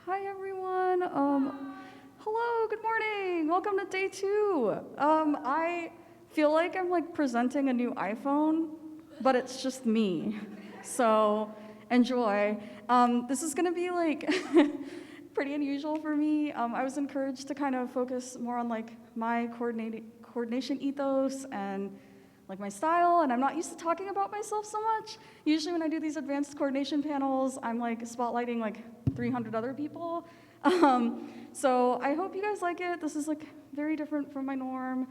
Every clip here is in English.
Hi everyone. Hello, good morning. Welcome to day 2. I feel like I'm like presenting a new iPhone, but it's just me. So enjoy. This is gonna be like pretty unusual for me. I was encouraged to kind of focus more on like my coordination ethos and like my style, and I'm not used to talking about myself so much. Usually when I do these advanced coordination panels, I'm like spotlighting like 300 other people. So I hope you guys like it. This is like very different from my norm,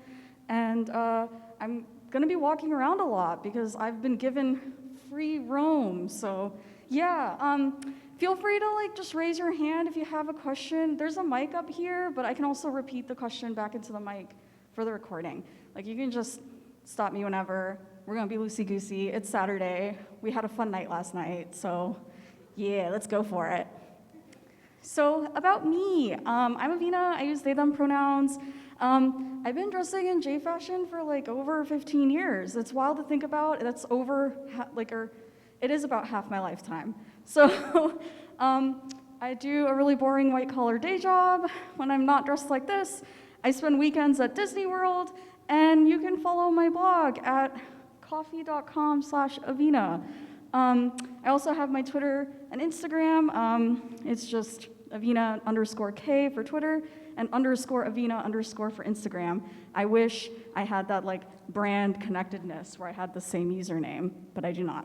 and I'm gonna be walking around a lot because I've been given free roam. So yeah, feel free to like just raise your hand if you have a question. There's a mic up here, but I can also repeat the question back into the mic for the recording. Like you can just stop me whenever. We're gonna be loosey-goosey. It's Saturday. We had a fun night last night, so yeah, let's go for it. So about me, I'm Avina. I use they, them pronouns. I've been dressing in J fashion for like over 15 years. It's wild to think about. That's over, it is about half my lifetime. So I do a really boring white-collar day job. When I'm not dressed like this, I spend weekends at Disney World, and you can follow my blog at coffee.com/Avina. I also have my Twitter and Instagram. It's just Avina_K for Twitter and _Avina_ for Instagram. I wish I had that like brand connectedness where I had the same username, but I do not.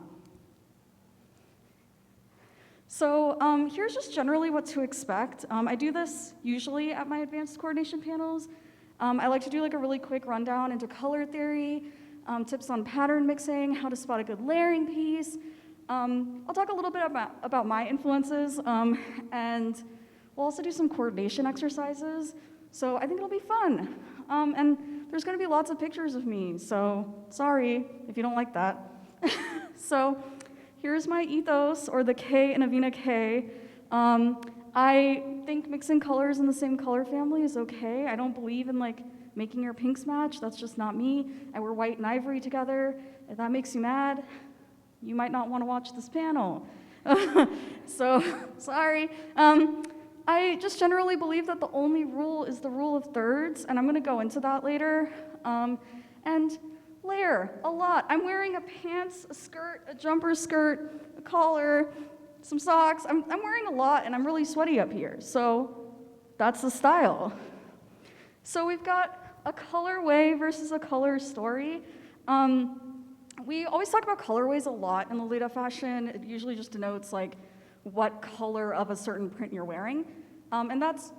So here's just generally what to expect. I do this usually at my advanced coordination panels. I like to do like a really quick rundown into color theory, tips on pattern mixing, how to spot a good layering piece. I'll talk a little bit about my influences, and we'll also do some coordination exercises. So I think it'll be fun. And there's gonna be lots of pictures of me, so sorry if you don't like that. So here's my ethos, or the K in Avina-Kei. I think mixing colors in the same color family is okay. I don't believe in like making your pinks match. That's just not me. I wear white and ivory together. If that makes you mad, you might not want to watch this panel. So, sorry. I just generally believe that the only rule is the rule of thirds, and I'm gonna go into that later. And layer, a lot. I'm wearing a pants, a skirt, a jumper skirt, a collar, some socks. I'm wearing a lot, and I'm really sweaty up here, so that's the style. So we've got a colorway versus a color story. We always talk about colorways a lot in Lolita fashion. It usually just denotes like what color of a certain print you're wearing. And that's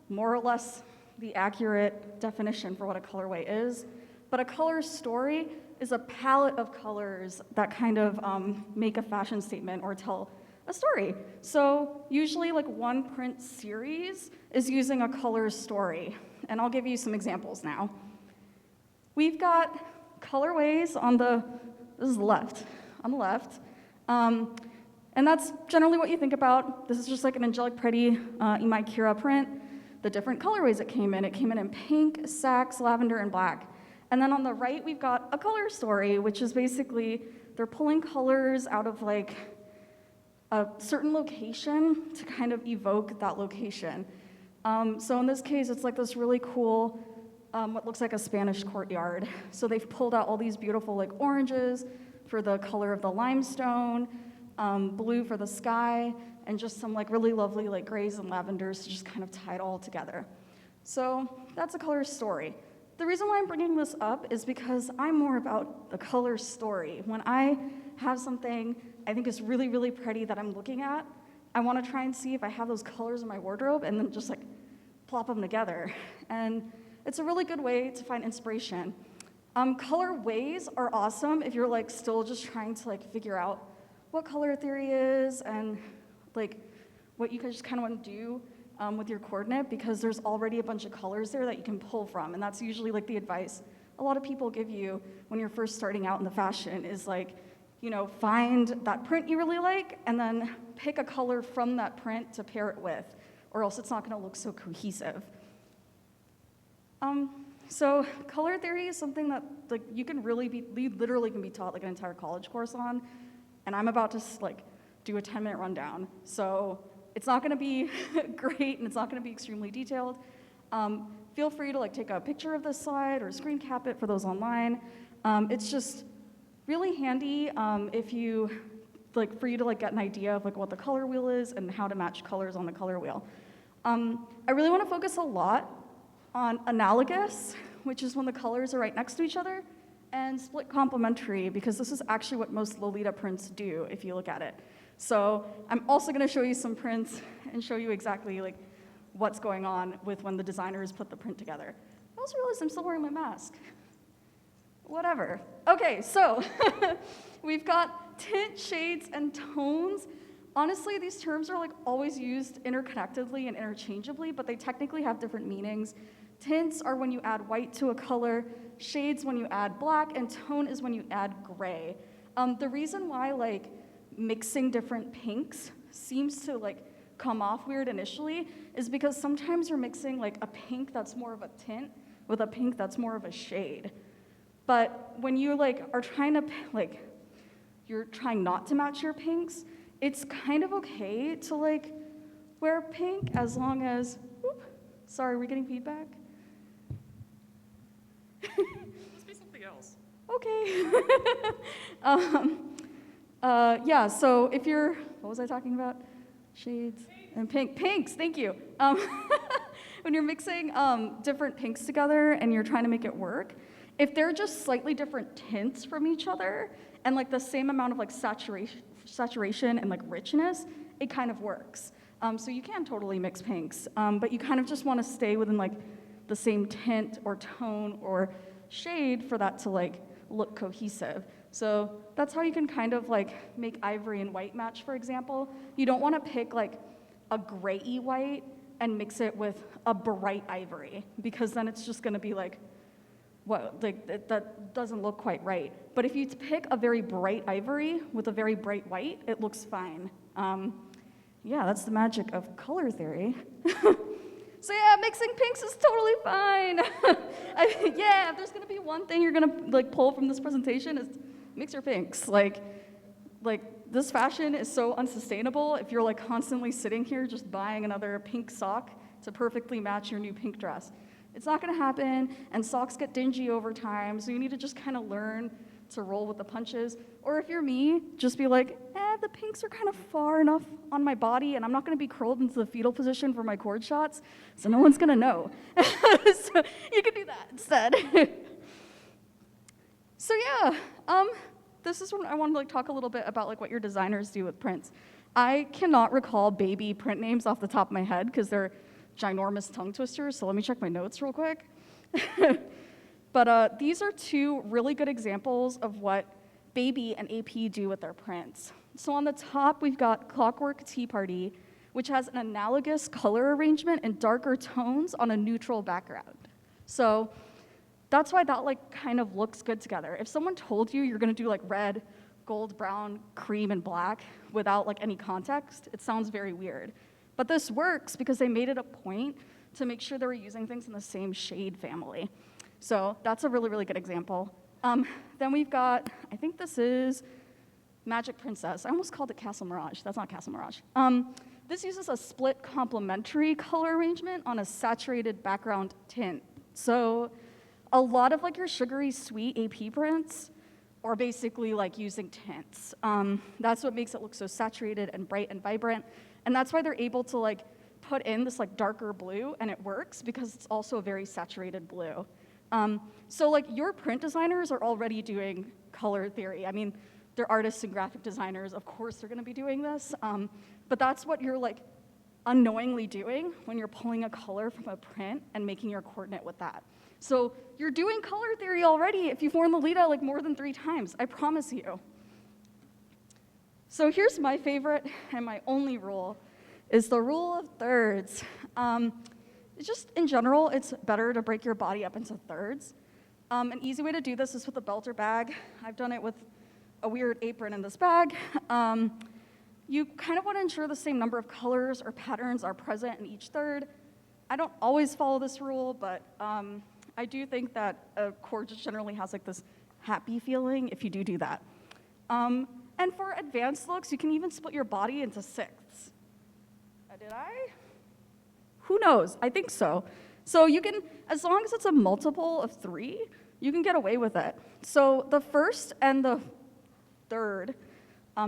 more or less the accurate definition for what a colorway is. But a color story is a palette of colors that kind of make a fashion statement or tell a story. So usually like one print series is using a color story. And I'll give you some examples now. We've got colorways on this is left, on the left. And that's generally what you think about. This is just like an angelic pretty Imai Kira print. The different colorways it came in pink, sax, lavender, and black. And then on the right, we've got a color story, which is basically they're pulling colors out of like a certain location to kind of evoke that location. So in this case, it's like this really cool, what looks like a Spanish courtyard. So they've pulled out all these beautiful like oranges for the color of the limestone, blue for the sky, and just some like really lovely like grays and lavenders to just kind of tie it all together. So that's a color story. The reason why I'm bringing this up is because I'm more about the color story. When I have something I think is really, really pretty that I'm looking at, I want to try and see if I have those colors in my wardrobe and then just like plop them together. And it's a really good way to find inspiration. Colorways are awesome if you're like still just trying to like figure out what color theory is and like what you just kind of want to do with your coordinate, because there's already a bunch of colors there that you can pull from, and that's usually like the advice a lot of people give you when you're first starting out in the fashion is like, you know, find that print you really like and then pick a color from that print to pair it with, or else it's not going to look so cohesive. So color theory is something that like you literally can be taught like an entire college course on, and I'm about to like do a 10-minute rundown. So it's not gonna be great and it's not gonna be extremely detailed. Feel free to like take a picture of this slide or screen cap it for those online. It's just really handy if you, like for you to like get an idea of like what the color wheel is and how to match colors on the color wheel. I really wanna focus a lot on analogous, which is when the colors are right next to each other, and split complementary, because this is actually what most Lolita prints do if you look at it. So I'm also gonna show you some prints and show you exactly like what's going on with when the designers put the print together. I also realized I'm still wearing my mask. Whatever. Okay, so we've got tint, shades, and tones. Honestly, these terms are like always used interconnectedly and interchangeably, but they technically have different meanings. Tints are when you add white to a color, shades when you add black, and tone is when you add gray. The reason why like mixing different pinks seems to like come off weird initially is because sometimes you're mixing like a pink that's more of a tint with a pink that's more of a shade. But when you like are trying to like, you're trying not to match your pinks, it's kind of okay to like wear pink as long as, whoop, sorry, we're getting feedback? Let's be something else. Okay. Yeah, so if you're, what was I talking about? Shades and pinks, thank you. When you're mixing different pinks together and you're trying to make it work, if they're just slightly different tints from each other and like the same amount of like saturation and like richness, it kind of works. So you can totally mix pinks, but you kind of just want to stay within like the same tint or tone or shade for that to like look cohesive. So that's how you can kind of like make ivory and white match, for example. You don't want to pick like a gray-y white and mix it with a bright ivory, because then it's just going to be like, what, like that doesn't look quite right. But if you pick a very bright ivory with a very bright white, it looks fine. Yeah, that's the magic of color theory. So yeah, mixing pinks is totally fine. Yeah, if there's gonna be one thing you're gonna like pull from this presentation is mix your pinks. Like this fashion is so unsustainable if you're like constantly sitting here just buying another pink sock to perfectly match your new pink dress. It's not gonna happen, and socks get dingy over time, so you need to just kind of learn to roll with the punches. Or if you're me, just be like, the pinks are kind of far enough on my body, and I'm not gonna be curled into the fetal position for my cord shots, so no one's gonna know. So you can do that instead. So yeah, this is when I want to like talk a little bit about like what your designers do with prints. I cannot recall baby print names off the top of my head because they're ginormous tongue twisters, so let me check my notes real quick. But these are two really good examples of what Baby and AP do with their prints. So on the top, we've got Clockwork Tea Party, which has an analogous color arrangement and darker tones on a neutral background. So that's why that like kind of looks good together. If someone told you you're gonna do like red, gold, brown, cream, and black without like any context, it sounds very weird. But this works because they made it a point to make sure they were using things in the same shade family. So that's a really, really good example. Then we've got, I think this is Magic Princess. I almost called it Castle Mirage. That's not Castle Mirage. This uses a split complementary color arrangement on a saturated background tint. So a lot of like your sugary sweet AP prints are basically like using tints. That's what makes it look so saturated and bright and vibrant. And that's why they're able to like put in this like darker blue, and it works because it's also a very saturated blue. So like your print designers are already doing color theory. I mean, they're artists and graphic designers. Of course they're gonna be doing this. But that's what you're like unknowingly doing when you're pulling a color from a print and making your coordinate with that. So you're doing color theory already if you've worn Lolita like more than 3 times, I promise you. So here's my favorite and my only rule, is the rule of thirds. It's just, in general, it's better to break your body up into thirds. An easy way to do this is with a belt or bag. I've done it with a weird apron in this bag. You kind of want to ensure the same number of colors or patterns are present in each third. I don't always follow this rule, but I do think that a cord just generally has like this happy feeling if you do that. And for advanced looks, you can even split your body into sixths. Did I? Who knows? I think so. So you can, as long as it's a multiple of 3, you can get away with it. So the first and the third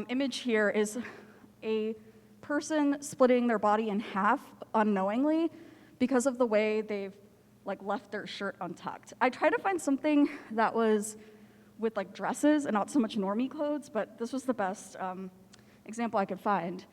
image here is a person splitting their body in half unknowingly because of the way they've like left their shirt untucked. I tried to find something that was with like dresses and not so much normie clothes, but this was the best example I could find.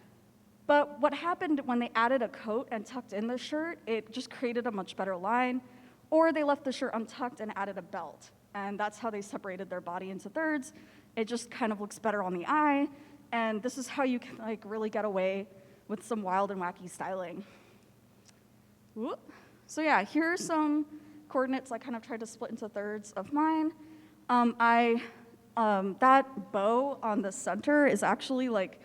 But what happened when they added a coat and tucked in the shirt, it just created a much better line. Or they left the shirt untucked and added a belt. And that's how they separated their body into thirds. It just kind of looks better on the eye. And this is how you can like really get away with some wild and wacky styling. Whoop. So yeah, here are some coordinates I kind of tried to split into thirds of mine. That bow on the center is actually like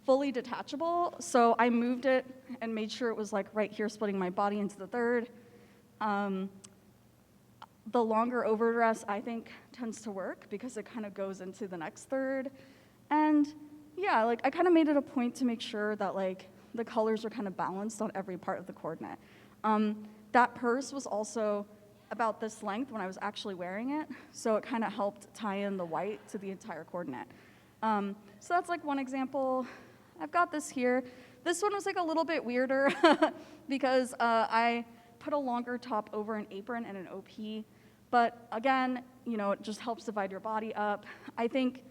fully detachable, so I moved it and made sure it was like right here, splitting my body into the third. The longer overdress, I think, tends to work because it kind of goes into the next third. And yeah, like I kind of made it a point to make sure that like the colors are kind of balanced on every part of the coordinate. That purse was also about this length when I was actually wearing it, so it kind of helped tie in the white to the entire coordinate. So that's like one example. I've got this here. This one was like a little bit weirder because I put a longer top over an apron and an OP. But again, you know, it just helps divide your body up. I think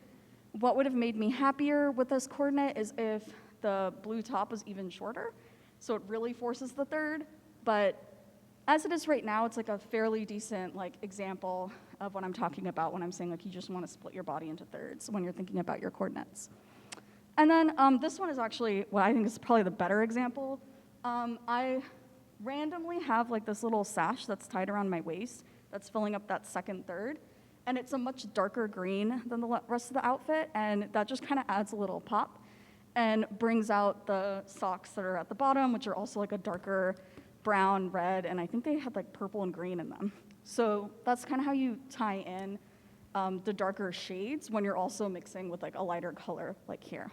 what would have made me happier with this coordinate is if the blue top was even shorter. So it really forces the third. But as it is right now, it's like a fairly decent like example of what I'm talking about when I'm saying like you just want to split your body into thirds when you're thinking about your coordinates. And then this one is actually what I think is probably the better example. I randomly have like this little sash that's tied around my waist that's filling up that second third. And it's a much darker green than the rest of the outfit, and that just kind of adds a little pop and brings out the socks that are at the bottom, which are also like a darker brown, red, and I think they had like purple and green in them. So that's kind of how you tie in the darker shades when you're also mixing with like a lighter color like here.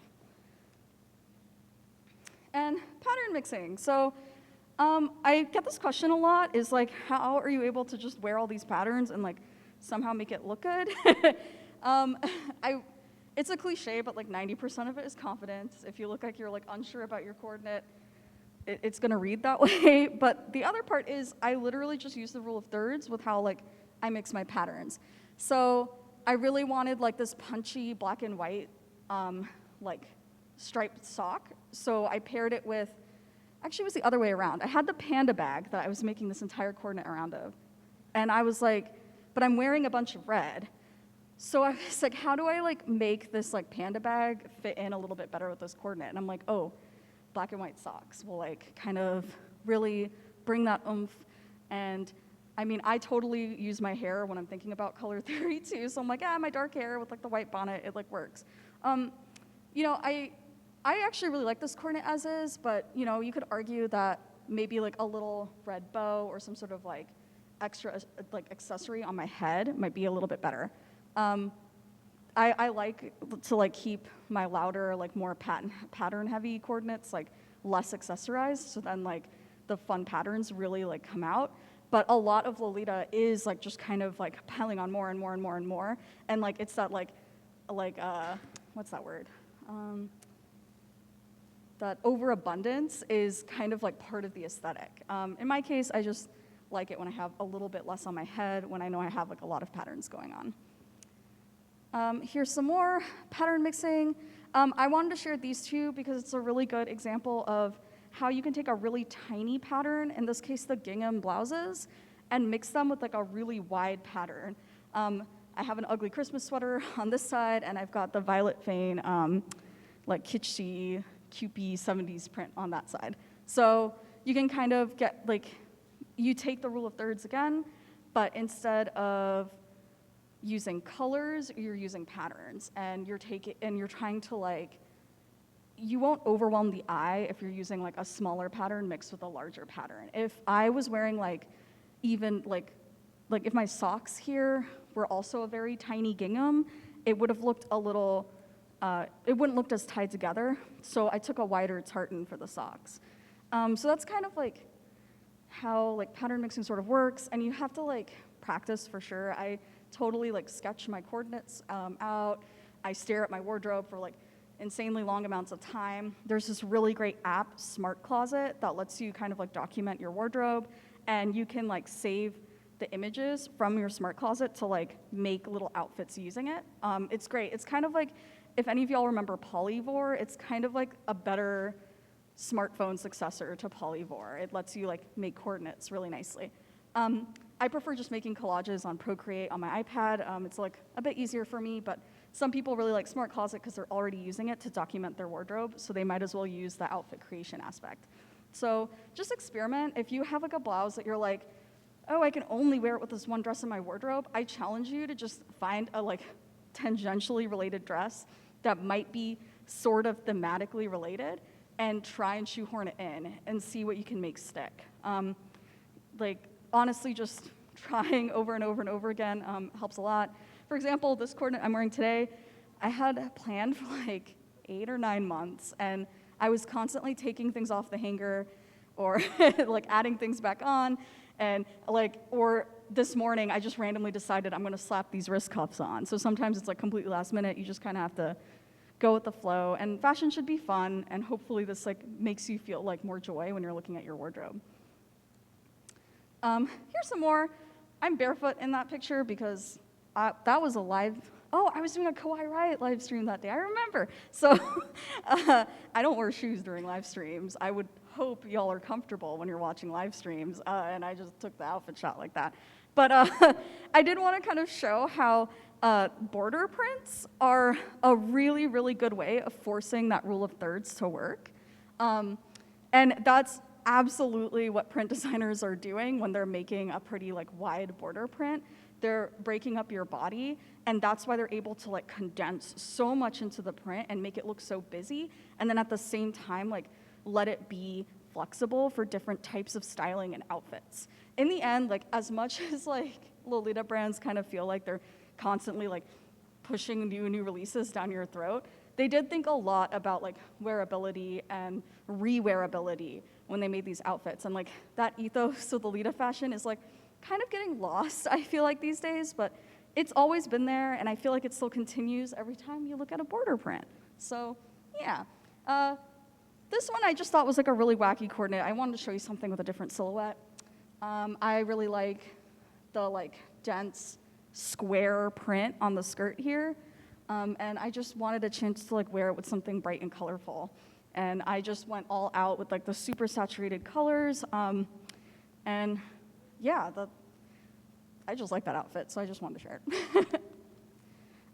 And pattern mixing. So I get this question a lot, is like, how are you able to just wear all these patterns and like somehow make it look good? It's a cliche, but like 90% of it is confidence. If you look like you're like unsure about your coordinate, it's gonna read that way. But the other part is I literally just use the rule of thirds with how like I mix my patterns. So I really wanted like this punchy black and white like striped sock. So I paired it with, actually it was the other way around. I had the panda bag that I was making this entire coordinate around of. And I was like, but I'm wearing a bunch of red. So I was like, how do I like make this like panda bag fit in a little bit better with this coordinate? And I'm like, oh, black and white socks will like kind of really bring that oomph. And I mean, I totally use my hair when I'm thinking about color theory too. So I'm like, my dark hair with like the white bonnet, it like works. You know, I actually really like this coordinate as is, but you know, you could argue that maybe like a little red bow or some sort of like extra like accessory on my head might be a little bit better. I like to like keep my louder, like more pattern heavy coordinates like less accessorized, so then like the fun patterns really like come out. But a lot of Lolita is like just kind of like piling on more and more and more and more, and like it's that like what's that word? That overabundance is kind of like part of the aesthetic. In my case, I just like it when I have a little bit less on my head, when I know I have like a lot of patterns going on. Here's some more pattern mixing. I wanted to share these two because it's a really good example of how you can take a really tiny pattern, in this case the gingham blouses, and mix them with like a really wide pattern. I have an ugly Christmas sweater on this side, and I've got the Violet Fane like kitschy, cupey 70s print on that side. So you can kind of get like, you take the rule of thirds again, but instead of using colors, you're using patterns, and you're trying to like, you won't overwhelm the eye if you're using like a smaller pattern mixed with a larger pattern. If I was wearing like even like if my socks here were also a very tiny gingham, it would have looked a little, it wouldn't look as tied together. So I took a wider tartan for the socks. So that's kind of like how like pattern mixing sort of works, and you have to like practice for sure. I totally like sketch my coordinates out. I stare at my wardrobe for like insanely long amounts of time. There's this really great app, Smart Closet, that lets you kind of like document your wardrobe, and you can like save the images from your Smart Closet to like make little outfits using it. It's great. It's kind of like, if any of y'all remember Polyvore, it's kind of like a better smartphone successor to Polyvore. It lets you like make coordinates really nicely. I prefer just making collages on Procreate on my iPad. It's like a bit easier for me, but some people really like Smart Closet because they're already using it to document their wardrobe, so they might as well use the outfit creation aspect. So just experiment. If you have like a blouse that you're like, oh, I can only wear it with this one dress in my wardrobe, I challenge you to just find a like tangentially related dress that might be sort of thematically related and try and shoehorn it in and see what you can make stick. Like honestly, just trying over and over and over again helps a lot. For example, this coordinate I'm wearing today, I had planned for like 8 or 9 months, and I was constantly taking things off the hanger or like adding things back on, and like, or this morning I just randomly decided I'm gonna slap these wrist cuffs on. So sometimes it's like completely last minute, you just kind of have to go with the flow, and fashion should be fun, and hopefully this like makes you feel like more joy when you're looking at your wardrobe. Here's some more. I'm barefoot in that picture because that was a live, oh, I was doing a Kawaii Riot live stream that day, I remember. So I don't wear shoes during live streams. I would hope y'all are comfortable when you're watching live streams, and I just took the outfit shot like that. But I did want to kind of show how border prints are a really, really good way of forcing that rule of thirds to work. And that's absolutely what print designers are doing when they're making a pretty like wide border print. They're breaking up your body, and that's why they're able to like condense so much into the print and make it look so busy, and then at the same time like let it be flexible for different types of styling and outfits. In the end, like as much as like Lolita brands kind of feel like they're constantly like pushing new releases down your throat, they did think a lot about like wearability and re-wearability when they made these outfits. And like that ethos of Lolita fashion is like kind of getting lost, I feel like these days, but it's always been there, and I feel like it still continues every time you look at a border print. So yeah. This one I just thought was like a really wacky coordinate. I wanted to show you something with a different silhouette. I really like the like dense square print on the skirt here. And I just wanted a chance to like wear it with something bright and colorful. And I just went all out with like the super saturated colors. And yeah, I just like that outfit, so I just wanted to share it.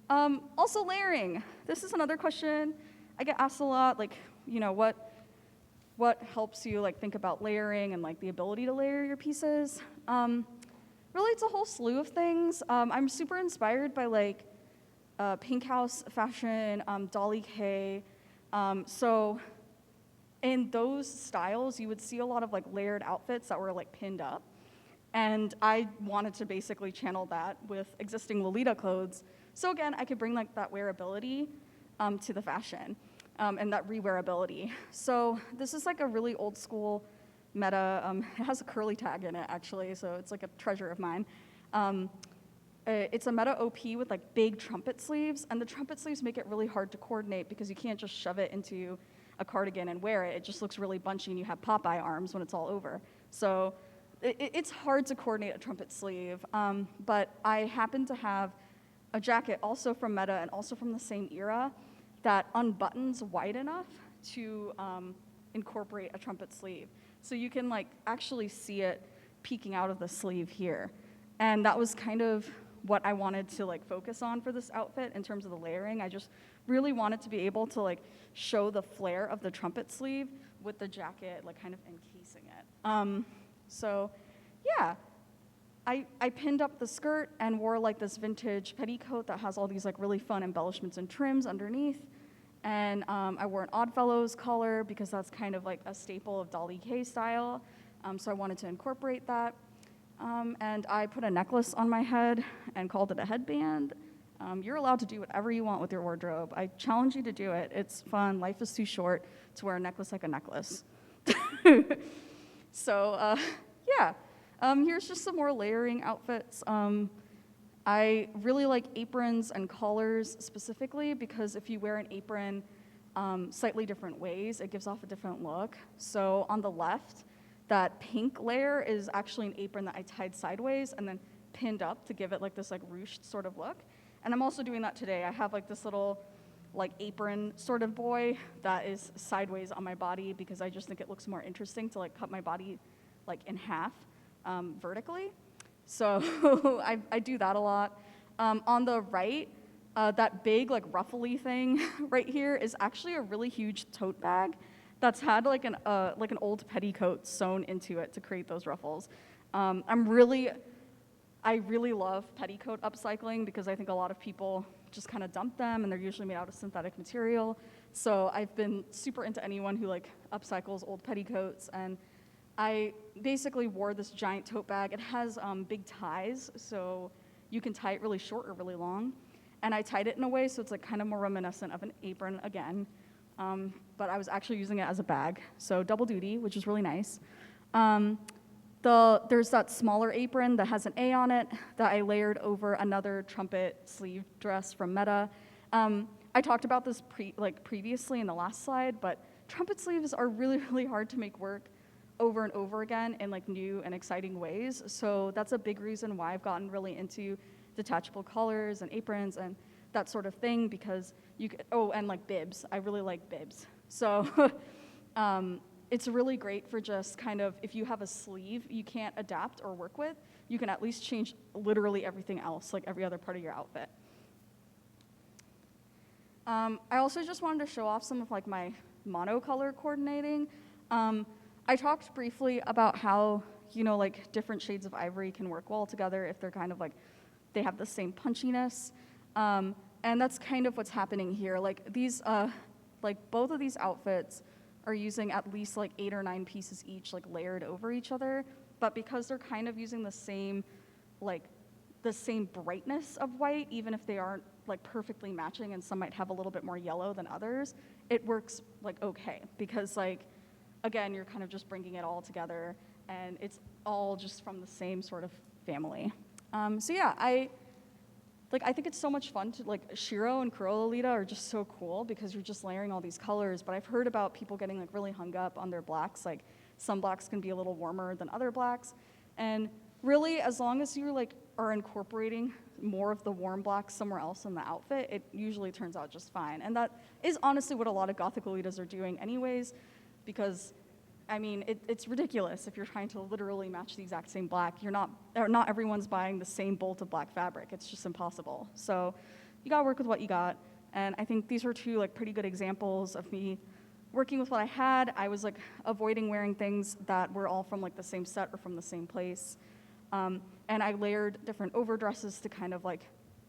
Also layering. This is another question I get asked a lot, like, you know, what helps you like think about layering and like the ability to layer your pieces? Really, it's a whole slew of things. I'm super inspired by like Pink House fashion, Avina-Kei. So in those styles, you would see a lot of like layered outfits that were like pinned up. And I wanted to basically channel that with existing Lolita clothes. So again, I could bring like that wearability to the fashion and that re-wearability. So this is like a really old school meta. It has a curly tag in it actually, so it's like a treasure of mine. It's a meta OP with like big trumpet sleeves, and the trumpet sleeves make it really hard to coordinate because you can't just shove it into a cardigan and wear it. It just looks really bunchy and you have Popeye arms when it's all over. So it's hard to coordinate a trumpet sleeve, but I happen to have a jacket also from Meta and also from the same era that unbuttons wide enough to incorporate a trumpet sleeve. So you can like actually see it peeking out of the sleeve here. And that was kind of what I wanted to like focus on for this outfit in terms of the layering. I just really wanted to be able to like show the flare of the trumpet sleeve with the jacket like kind of encasing it. So yeah, I pinned up the skirt and wore like this vintage petticoat that has all these like really fun embellishments and trims underneath. And I wore an Oddfellows collar because that's kind of like a staple of Avina-Kei style. So I wanted to incorporate that. And I put a necklace on my head and called it a headband. You're allowed to do whatever you want with your wardrobe. I challenge you to do it. It's fun. Life is too short to wear a necklace like a necklace. So yeah, here's just some more layering outfits. I really like aprons and collars specifically because if you wear an apron slightly different ways, it gives off a different look. So on the left, that pink layer is actually an apron that I tied sideways and then pinned up to give it like this like ruched sort of look. And I'm also doing that today. I have like this little like apron sort of boy that is sideways on my body because I just think it looks more interesting to like cut my body like in half vertically. So I do that a lot. On the right, that big like ruffly thing right here is actually a really huge tote bag that's had like an old petticoat sewn into it to create those ruffles. I really love petticoat upcycling because I think a lot of people just kind of dump them and they're usually made out of synthetic material. So I've been super into anyone who like upcycles old petticoats, and I basically wore this giant tote bag. It has big ties, so you can tie it really short or really long. And I tied it in a way so it's like kind of more reminiscent of an apron again. But I was actually using it as a bag, so double duty, which is really nice. There's that smaller apron that has an A on it that I layered over another trumpet sleeve dress from Meta. I talked about this previously in the last slide, but trumpet sleeves are really, really hard to make work over and over again in like new and exciting ways. So that's a big reason why I've gotten really into detachable collars and aprons and that sort of thing because and like bibs. I really like bibs. So it's really great for just kind of, if you have a sleeve you can't adapt or work with, you can at least change literally everything else, like every other part of your outfit. I also just wanted to show off some of like my monocolor coordinating. I talked briefly about how, like different shades of ivory can work well together if they're kind of like, they have the same punchiness. And that's kind of what's happening here. Like these, like both of these outfits are using at least like 8 or 9 pieces each, like layered over each other. But because they're kind of using the same brightness of white, even if they aren't like perfectly matching and some might have a little bit more yellow than others, it works like okay. Because like, again, you're kind of just bringing it all together and it's all just from the same sort of family. So yeah, I think it's so much fun to, like, Shiro and Corolla Lolita are just so cool because you're just layering all these colors, but I've heard about people getting, like, really hung up on their blacks. Like, some blacks can be a little warmer than other blacks, and really, as long as you, like, are incorporating more of the warm blacks somewhere else in the outfit, it usually turns out just fine. And that is honestly what a lot of Gothic Lolitas are doing anyways, because I mean, it's ridiculous if you're trying to literally match the exact same black. Not everyone's buying the same bolt of black fabric. It's just impossible. So you gotta work with what you got. And I think these are two like pretty good examples of me working with what I had. I was like avoiding wearing things that were all from like the same set or from the same place. And I layered different overdresses to kind of like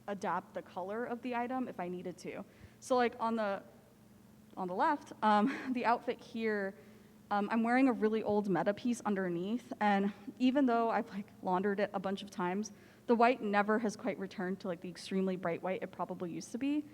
adapt the color of the item if I needed to. So like on the left, the outfit here, I'm wearing a really old Meta piece underneath, and even though I've like laundered it a bunch of times, the white never has quite returned to like the extremely bright white it probably used to be.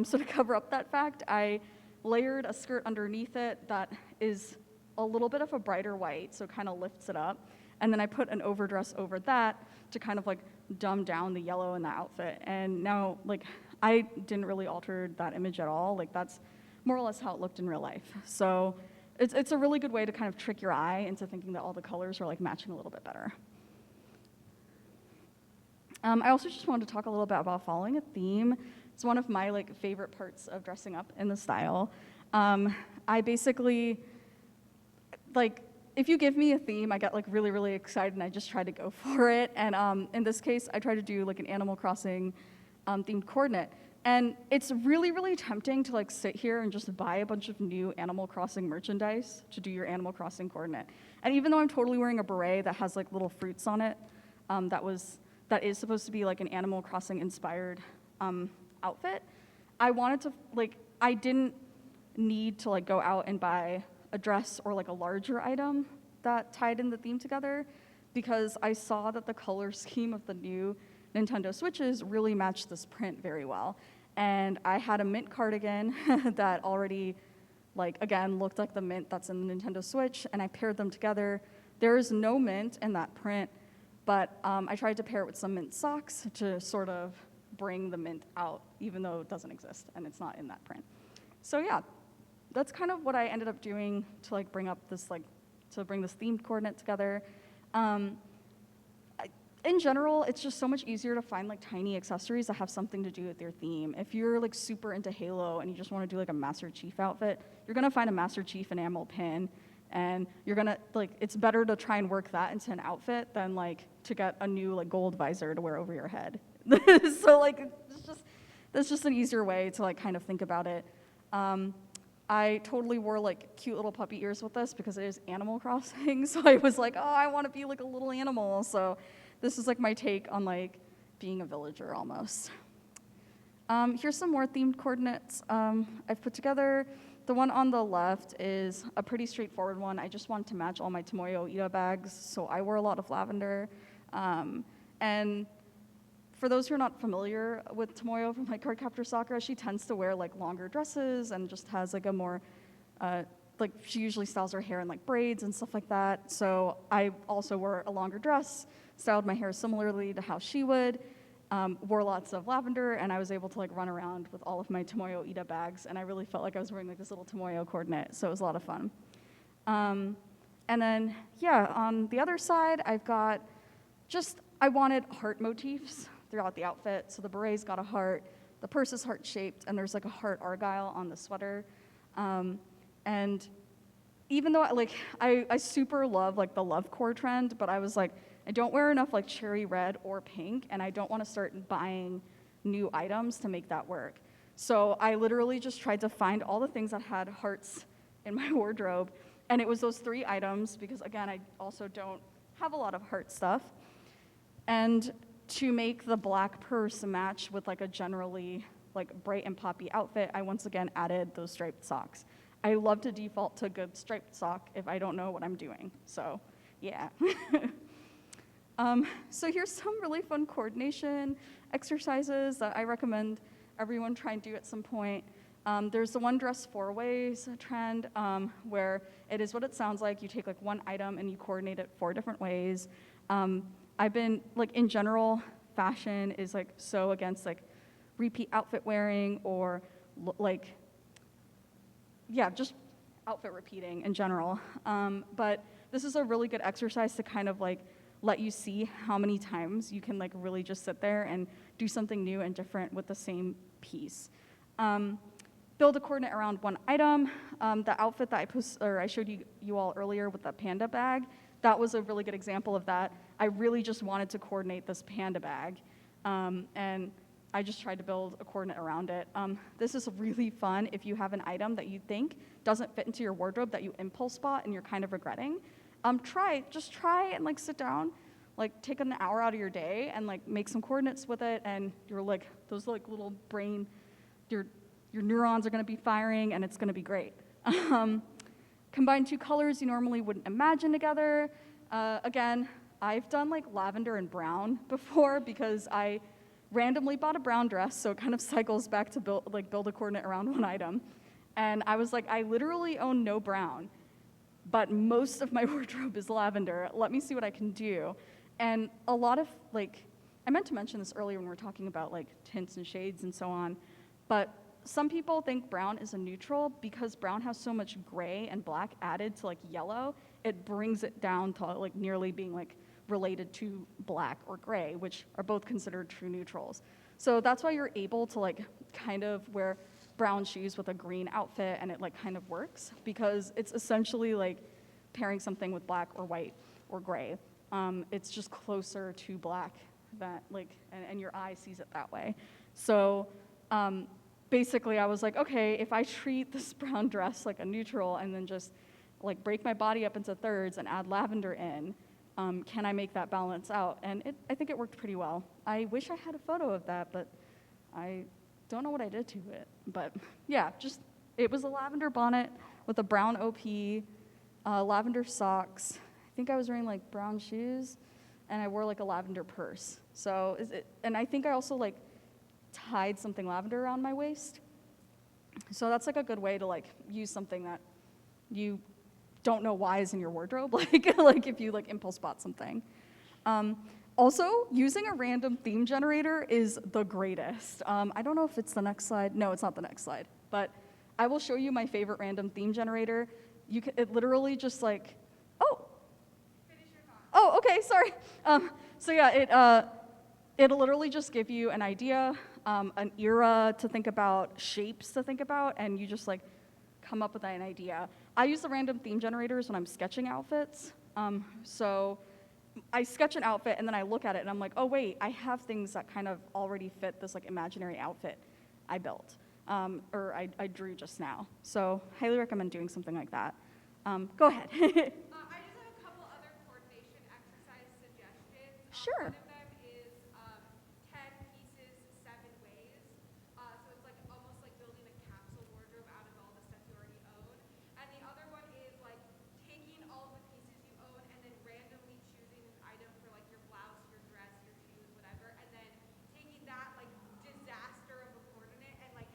So to cover up that fact, I layered a skirt underneath it that is a little bit of a brighter white, so it kind of lifts it up, and then I put an overdress over that to kind of like dumb down the yellow in the outfit. And now like I didn't really alter that image at all. Like that's more or less how it looked in real life. So it's a really good way to kind of trick your eye into thinking that all the colors are like matching a little bit better. I also just wanted to talk a little bit about following a theme. It's one of my like favorite parts of dressing up in the style. I basically, like, if you give me a theme, I get like really, really excited and I just try to go for it. And in this case, I try to do like an Animal Crossing themed coordinate. And it's really, really tempting to like sit here and just buy a bunch of new Animal Crossing merchandise to do your Animal Crossing coordinate. And even though I'm totally wearing a beret that has like little fruits on it, that is supposed to be like an Animal Crossing inspired outfit, I didn't need to like go out and buy a dress or like a larger item that tied in the theme together, because I saw that the color scheme of the new Nintendo Switches really matched this print very well. And I had a mint cardigan that already like, again, looked like the mint that's in the Nintendo Switch, and I paired them together. There is no mint in that print, but I tried to pair it with some mint socks to sort of bring the mint out, even though it doesn't exist and it's not in that print. So yeah, that's kind of what I ended up doing to like bring up this to bring this themed coordinate together. In general, it's just so much easier to find like tiny accessories that have something to do with your theme. If you're like super into Halo and you just want to do like a Master Chief outfit, you're gonna find a Master Chief enamel pin, and you're gonna like, it's better to try and work that into an outfit than like to get a new like gold visor to wear over your head. So like, that's just an easier way to like kind of think about it. I totally wore like cute little puppy ears with this because it is Animal Crossing. So I was like, oh, I want to be like a little animal. So this is like my take on like being a villager almost. Here's some more themed coordinates I've put together. The one on the left is a pretty straightforward one. I just wanted to match all my Tomoyo Ida bags, so I wore a lot of lavender. And for those who are not familiar with Tomoyo from like Cardcaptor Sakura, she tends to wear like longer dresses and just has like a more, like she usually styles her hair in like braids and stuff like that. So I also wore a longer dress, styled my hair similarly to how she would, wore lots of lavender, and I was able to like run around with all of my Tomoyo Ida bags, and I really felt like I was wearing like this little Tomoyo coordinate, so it was a lot of fun. And then, yeah, on the other side, I've got I wanted heart motifs throughout the outfit. So the beret's got a heart, the purse is heart-shaped, and there's like a heart argyle on the sweater. And even though I super love like the love core trend, but I was like, I don't wear enough like cherry red or pink, and I don't want to start buying new items to make that work. So I literally just tried to find all the things that had hearts in my wardrobe, and it was those 3 items because again, I also don't have a lot of heart stuff. And to make the black purse match with like a generally like bright and poppy outfit, I once again added those striped socks. I love to default to a good striped sock if I don't know what I'm doing. So yeah. So here's some really fun coordination exercises that I recommend everyone try and do at some point. There's the one dress 4 ways trend where it is what it sounds like. You take like one item and you coordinate it 4 different ways. I've been like in general, fashion is like so against like repeat outfit wearing or like, yeah, just outfit repeating in general. But this is a really good exercise to kind of like let you see how many times you can like really just sit there and do something new and different with the same piece. Build a coordinate around one item. The outfit that I showed you all earlier with the panda bag, that was a really good example of that. I really just wanted to coordinate this panda bag, and I just tried to build a coordinate around it. This is really fun if you have an item that you think doesn't fit into your wardrobe that you impulse bought and you're kind of regretting. Just try and like sit down, like take an hour out of your day and like make some coordinates with it, and you're like, those like little brain, your neurons are gonna be firing and it's gonna be great. Combine 2 colors you normally wouldn't imagine together. Again, I've done like lavender and brown before because I randomly bought a brown dress, so it kind of cycles back to build a coordinate around one item. And I was like, I literally own no brown, but most of my wardrobe is lavender. Let me see what I can do. And a lot of like, I meant to mention this earlier when we were talking about like tints and shades and so on, but some people think brown is a neutral because brown has so much gray and black added to like yellow, it brings it down to like nearly being like related to black or gray, which are both considered true neutrals. So that's why you're able to like kind of wear brown shoes with a green outfit and it like kind of works because it's essentially like pairing something with black or white or gray. It's just closer to black that like, and your eye sees it that way. So basically I was like, okay, if I treat this brown dress like a neutral and then just like break my body up into thirds and add lavender in, can I make that balance out? And I think it worked pretty well. I wish I had a photo of that, but I don't know what I did to it. But yeah, it was a lavender bonnet with a brown OP, lavender socks. I think I was wearing like brown shoes, and I wore like a lavender purse. So, and I think I also like tied something lavender around my waist. So that's like a good way to like use something that you don't know why is in your wardrobe, like if you like impulse bought something. Also, using a random theme generator is the greatest. I don't know if it's the next slide. No, it's not the next slide. But I will show you my favorite random theme generator. It literally just like, oh. Finish your thought. Oh, okay, sorry. So yeah, it'll literally just give you an idea, an era to think about, shapes to think about, and you just like come up with an idea. I use the random theme generators when I'm sketching outfits. So I sketch an outfit and then I look at it and I'm like, oh wait, I have things that kind of already fit this like imaginary outfit I built, or I drew just now. So highly recommend doing something like that. Go ahead. I just have a couple other coordination exercise suggestions. Sure. One of them is 10 pieces, 7 ways. So it's like almost like building a capsule wardrobe out of all the stuff you already own. And the other one is like taking all the pieces you own and then randomly choosing an item for like your blouse, your dress, your shoes, whatever, and then taking that like disaster of a coordinate and like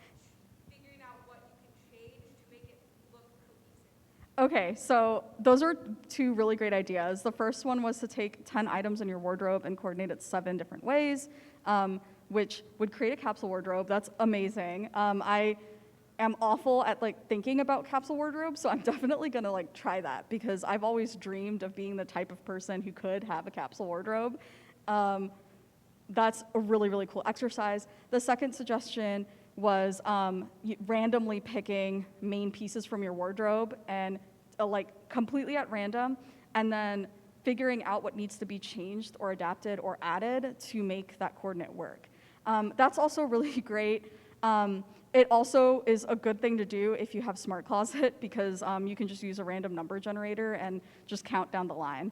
figuring out what you can change to make it look cohesive. Okay, so those are two really great ideas. The first one was to take 10 items in your wardrobe and coordinate it 7 different ways, which would create a capsule wardrobe. That's amazing. I am awful at like thinking about capsule wardrobes, so I'm definitely gonna like try that because I've always dreamed of being the type of person who could have a capsule wardrobe. That's a really, really cool exercise. The second suggestion was randomly picking main pieces from your wardrobe and like completely at random, and then figuring out what needs to be changed or adapted or added to make that coordinate work. That's also really great. It also is a good thing to do if you have Smart Closet because you can just use a random number generator and just count down the line.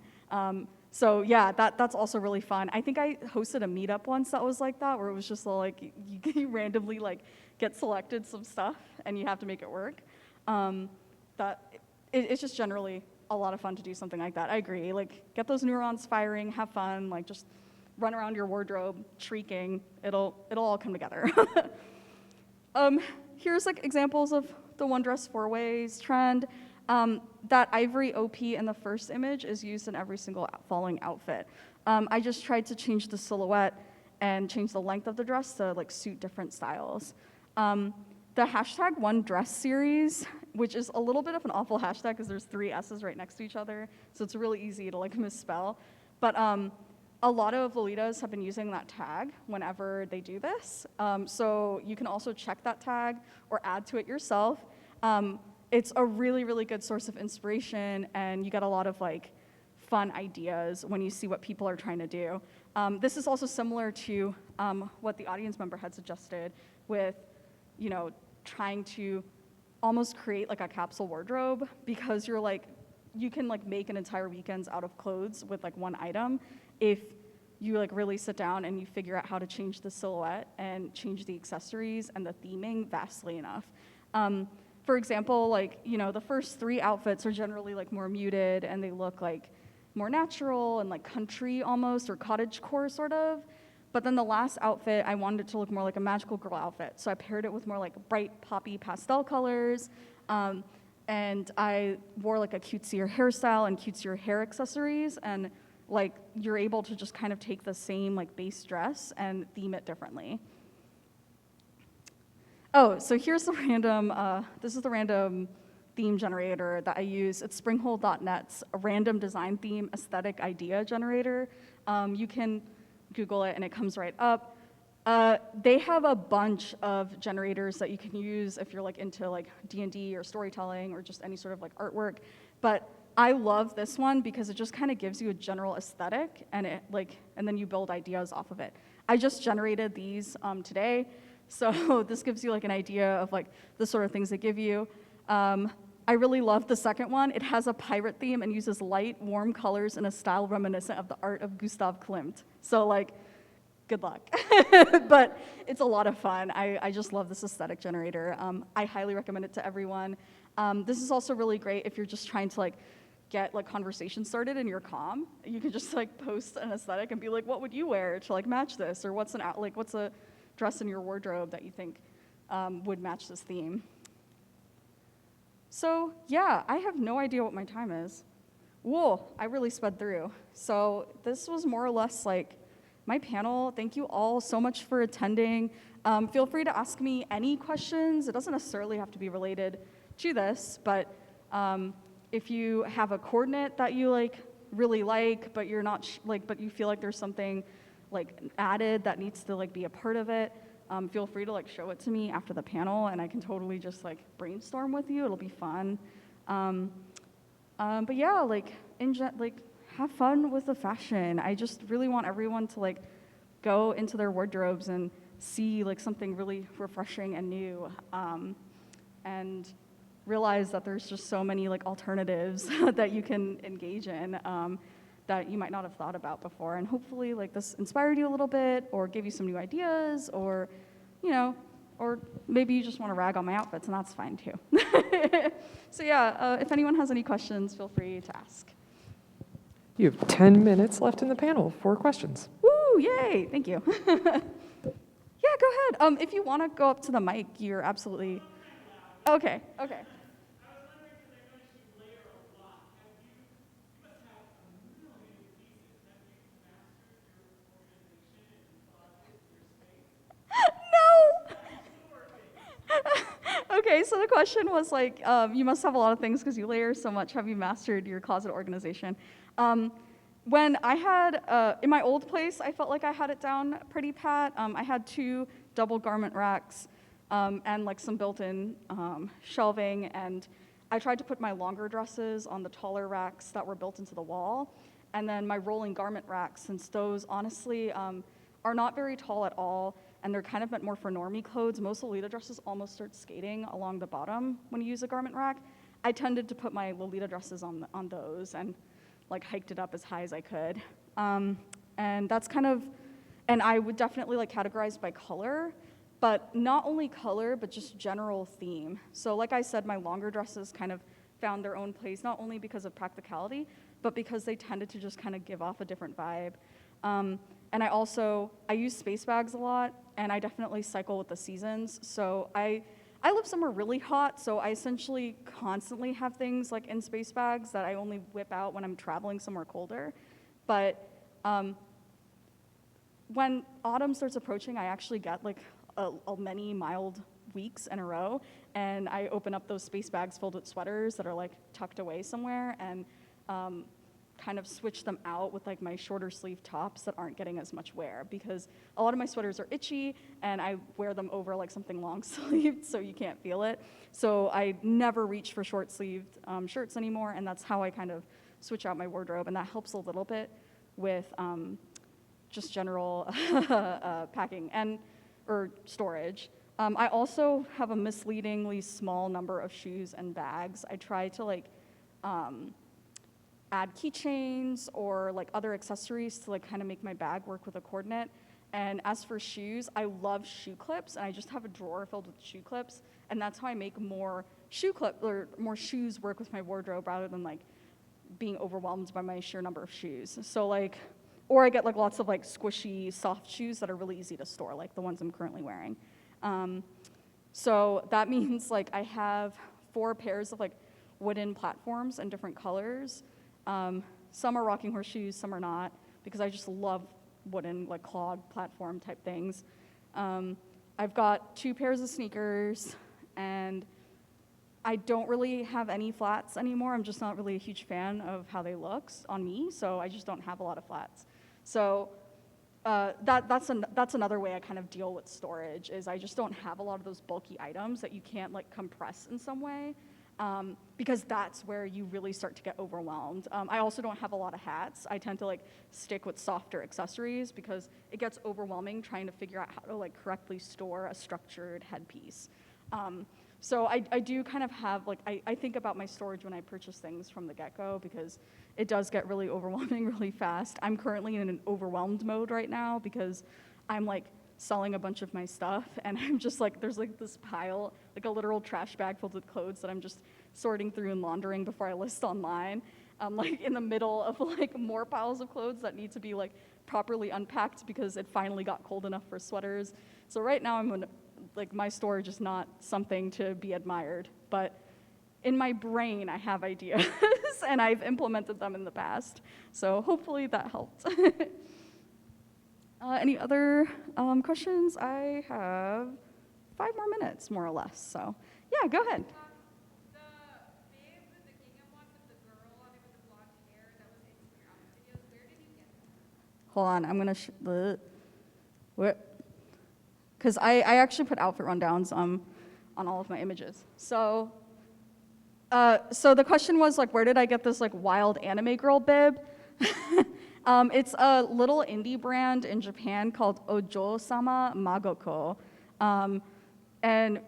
So yeah, that's also really fun. I think I hosted a meetup once that was like that, where it was just like you randomly like get selected some stuff and you have to make it work. It's just generally a lot of fun to do something like that. I agree. Like get those neurons firing, have fun, like just run around your wardrobe shrieking. It'll all come together. Here's like examples of the one dress 4 ways trend. That ivory OP in the first image is used in every single following outfit. I just tried to change the silhouette and change the length of the dress to like suit different styles. The hashtag one dress series, which is a little bit of an awful hashtag because there's 3 S's right next to each other, so it's really easy to like misspell. But a lot of Lolitas have been using that tag whenever they do this. So you can also check that tag or add to it yourself. It's a really, really good source of inspiration, and you get a lot of like fun ideas when you see what people are trying to do. This is also similar to what the audience member had suggested with, you know, trying to almost create like a capsule wardrobe because you're like, you can like make an entire weekends out of clothes with like one item if you like really sit down and you figure out how to change the silhouette and change the accessories and the theming vastly enough. For example, like, you know, the first 3 outfits are generally like more muted and they look like more natural and like country almost or cottagecore sort of. But then the last outfit, I wanted it to look more like a magical girl outfit. So I paired it with more like bright poppy pastel colors. And I wore like a cutesier hairstyle and cutesier hair accessories. And like you're able to just kind of take the same like base dress and theme it differently. Oh, so here's the random, this is the random theme generator that I use. It's springhole.net's random design theme aesthetic idea generator. You can Google it and it comes right up. They have a bunch of generators that you can use if you're like into like D&D or storytelling or just any sort of like artwork. But I love this one because it just kind of gives you a general aesthetic and and then you build ideas off of it. I just generated these today. So this gives you like an idea of like the sort of things they give you. I really love the second one. It has a pirate theme and uses light, warm colors in a style reminiscent of the art of Gustav Klimt. So like, good luck. But it's a lot of fun. I just love this aesthetic generator. I highly recommend it to everyone. This is also really great if you're just trying to like get like conversation started in your comm. You can just like post an aesthetic and be like, what would you wear to like match this? Or what's a dress in your wardrobe that you think would match this theme? So yeah, I have no idea what my time is. Whoa, I really sped through. So this was more or less like my panel. Thank you all so much for attending. Feel free to ask me any questions. It doesn't necessarily have to be related to this, but if you have a coordinate that you really like, but you're not but you feel like there's something like added that needs to be a part of it, feel free to show it to me after the panel, and I can totally just brainstorm with you. It'll be fun. But yeah, have fun with the fashion. I just really want everyone to go into their wardrobes and see something really refreshing and new, and realize that there's just so many alternatives that you can engage in, that you might not have thought about before. And hopefully this inspired you a little bit, or gave you some new ideas, or or maybe you just want to rag on my outfits, and that's fine too. So yeah, if anyone has any questions, feel free to ask. You have 10 minutes left in the panel for questions. Woo, yay, thank you. Yeah, go ahead. If you want to go up to the mic, you're absolutely, okay. No! Okay, so the question was you must have a lot of things because you layer so much. Have you mastered your closet organization? When I had, in my old place, I felt like I had it down pretty pat. I had 2 double garment racks, and some built-in shelving, and I tried to put my longer dresses on the taller racks that were built into the wall, and then my rolling garment racks, since those honestly are not very tall at all, and they're kind of meant more for normie clothes. Most Lolita dresses almost start skating along the bottom when you use a garment rack. I tended to put my Lolita dresses on those and hiked it up as high as I could. And that's kind of, and I would definitely categorize by color, but not only color, but just general theme. So like I said, my longer dresses kind of found their own place, not only because of practicality, but because they tended to just kind of give off a different vibe. And I use space bags a lot, and I definitely cycle with the seasons. So I live somewhere really hot, so I essentially constantly have things in space bags that I only whip out when I'm traveling somewhere colder. But when autumn starts approaching, I actually get many mild weeks in a row, and I open up those space bags filled with sweaters that are tucked away somewhere, and kind of switch them out with my shorter sleeve tops that aren't getting as much wear, because a lot of my sweaters are itchy and I wear them over something long sleeved so you can't feel it. So I never reach for short sleeved shirts anymore, and that's how I kind of switch out my wardrobe, and that helps a little bit with just general packing or storage. I also have a misleadingly small number of shoes and bags. I try to add keychains or other accessories to kind of make my bag work with a coordinate. And as for shoes, I love shoe clips, and I just have a drawer filled with shoe clips, and that's how I make more more shoes work with my wardrobe rather than being overwhelmed by my sheer number of shoes. So or I get lots of squishy soft shoes that are really easy to store, like the ones I'm currently wearing. So that means I have 4 pairs of wooden platforms in different colors. Some are rocking horse shoes, some are not, because I just love wooden clog platform type things. I've got 2 pairs of sneakers, and I don't really have any flats anymore. I'm just not really a huge fan of how they look on me, so I just don't have a lot of flats. So that's another way I kind of deal with storage, is I just don't have a lot of those bulky items that you can't compress in some way. Because that's where you really start to get overwhelmed. I also don't have a lot of hats. I tend to stick with softer accessories because it gets overwhelming trying to figure out how to correctly store a structured headpiece. So I do kind of have I think about my storage when I purchase things from the get-go, because it does get really overwhelming really fast. I'm currently in an overwhelmed mode right now because I'm selling a bunch of my stuff, and I'm just there's this pile, a literal trash bag filled with clothes that I'm just sorting through and laundering before I list online. I'm in the middle of more piles of clothes that need to be properly unpacked because it finally got cold enough for sweaters. So right now I'm my storage is not something to be admired, but in my brain, I have ideas, and I've implemented them in the past. So hopefully that helped. Any other questions? I have 5 more minutes, more or less. So yeah, go ahead. The bib, the gingham one with the girl on it with the blonde hair that was in some of your outfit videos, where did you get that? Hold on, I'm gonna what? Because I actually put outfit rundowns on all of my images. So the question was like, where did I get this like wild anime girl bib? It's a little indie brand in Japan called Ojo-sama Magoko. And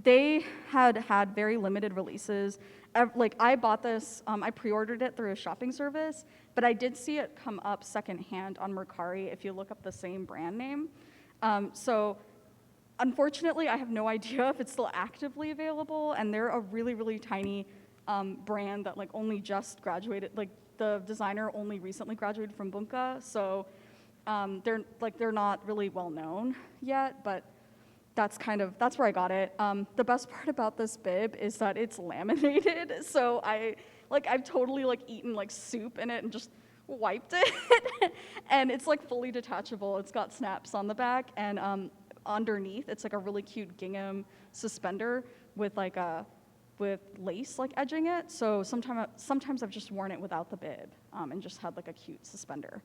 they had very limited releases. Like I bought this, I pre-ordered it through a shopping service, but I did see it come up secondhand on Mercari if you look up the same brand name. So unfortunately, I have no idea if it's still actively available, and they're a really, really tiny brand that like only just graduated, like the designer only recently graduated from Bunka, so they're not really well known yet, but that's where I got it. The best part about this bib is that it's laminated, so I've totally like eaten like soup in it and just wiped it, and it's like fully detachable. It's got snaps on the back, and underneath it's like a really cute gingham suspender with lace like edging it. So sometimes I've just worn it without the bib and just had like a cute suspender.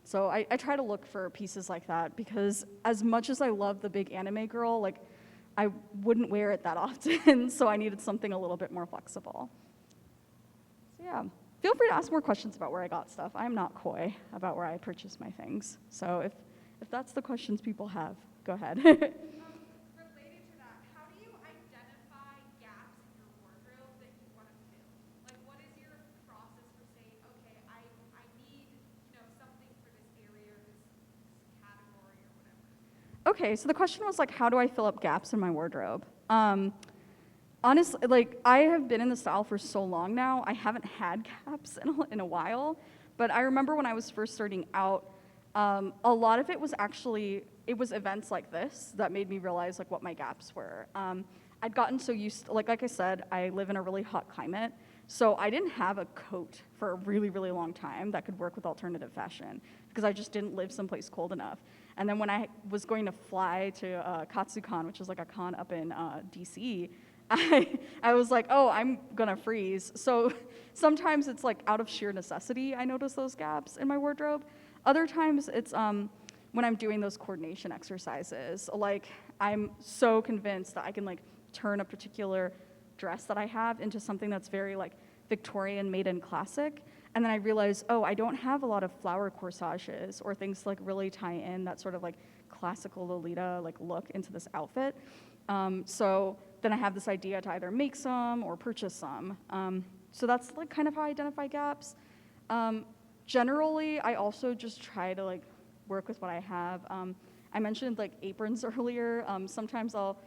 So I try to look for pieces like that because as much as I love the big anime girl, like I wouldn't wear it that often, so I needed something a little bit more flexible. So yeah, feel free to ask more questions about where I got stuff. I'm not coy about where I purchase my things. So if that's the questions people have, go ahead. Related to that, how do you identify gaps in your wardrobe that you want to fill? Like, what is your process for saying, okay, I need, something for this area or this category or whatever? Okay, so the question was like, how do I fill up gaps in my wardrobe? Honestly, like I have been in the style for so long now, I haven't had gaps in a while. But I remember when I was first starting out, a lot of it was events like this that made me realize like what my gaps were. I'd gotten so used to, like I said, I live in a really hot climate, so I didn't have a coat for a really, really long time that could work with alternative fashion because I just didn't live someplace cold enough. And then when I was going to fly to KatsuCon, which is like a con up in DC, I was like, oh, I'm gonna freeze. So sometimes it's like out of sheer necessity, I notice those gaps in my wardrobe. Other times it's when I'm doing those coordination exercises. Like I'm so convinced that I can like turn a particular dress that I have into something that's very like Victorian maiden classic. And then I realize, oh, I don't have a lot of flower corsages or things to like really tie in that sort of like classical Lolita like look into this outfit. So then I have this idea to either make some or purchase some. So that's like kind of how I identify gaps. Generally, I also just try to like work with what I have. I mentioned like aprons earlier. Sometimes I'll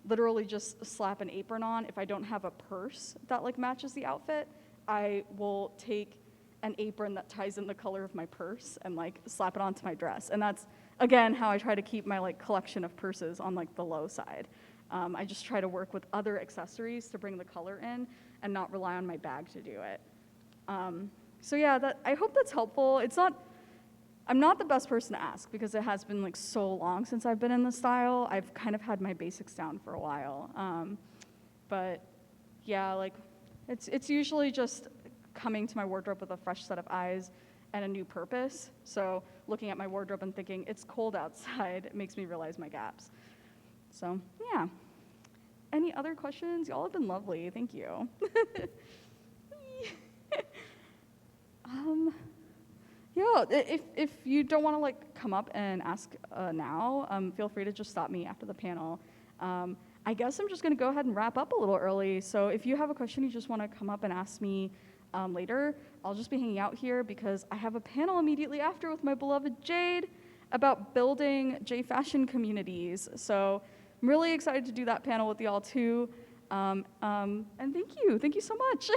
literally just slap an apron on. If I don't have a purse that like matches the outfit, I will take an apron that ties in the color of my purse and like slap it onto my dress. And that's again how I try to keep my like collection of purses on like the low side. I just try to work with other accessories to bring the color in and not rely on my bag to do it. So yeah, I hope that's helpful. I'm not the best person to ask because it has been like so long since I've been in the style. I've kind of had my basics down for a while. But yeah, like it's usually just coming to my wardrobe with a fresh set of eyes and a new purpose. So looking at my wardrobe and thinking, it's cold outside, it makes me realize my gaps. So yeah. Any other questions? Y'all have been lovely. Thank you. Yeah, if you don't want to like come up and ask now, feel free to just stop me after the panel. I guess I'm just going to go ahead and wrap up a little early. So if you have a question you just want to come up and ask me later, I'll just be hanging out here because I have a panel immediately after with my beloved Jade about building J fashion communities. So I'm really excited to do that panel with y'all too. And thank you so much.